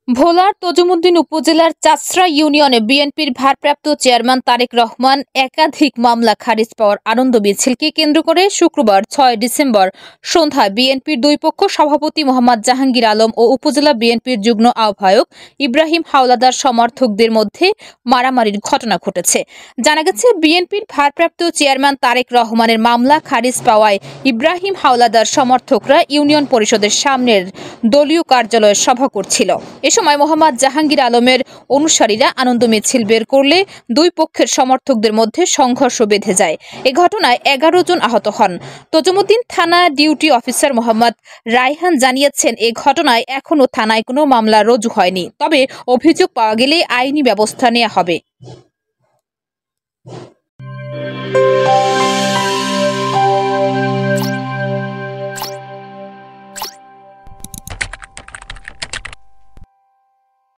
ভোলার তজুমুদ্দিন উপজেলার চাচরা ইউনিয়নে বিএনপির ভারপ্রাপ্ত চেয়ারম্যান তারেক রহমান একাধিক মামলা খারিজ পাওয়ার আনন্দ মিছিলকে কেন্দ্র করে শুক্রবার ৬ ডিসেম্বর সন্ধ্যায় বিএনপির দুই পক্ষ সভাপতি মোহাম্মদ জাহাঙ্গীর আলম ও উপজেলা বিএনপির যুগ্ম আহ্বায়ক ইব্রাহিম হাওলাদার সমর্থকদের মধ্যে মারামারির ঘটনা ঘটেছে। জানা গেছে, বিএনপির ভারপ্রাপ্ত চেয়ারম্যান তারেক রহমানের মামলা খারিজ পাওয়ায় ইব্রাহিম হাওলাদার সমর্থকরা ইউনিয়ন পরিষদের সামনের দলীয় কার্যালয়ে সভা করছিল। এ সময় মোহাম্মদ জাহাঙ্গীর আলমের অনুসারীরা আনন্দ মিছিল বের করলে দুই পক্ষের সমর্থকদের মধ্যে সংঘর্ষ বেঁধে যায়। এ ঘটনায় ১১ জন আহত হন। তজুমুদ্দিন থানা ডিউটি অফিসার মোহাম্মদ রায়হান জানিয়েছেন, এ ঘটনায় এখনো থানায় কোনো মামলা রুজু হয়নি, তবে অভিযোগ পাওয়া গেলে আইনি ব্যবস্থা নেওয়া হবে।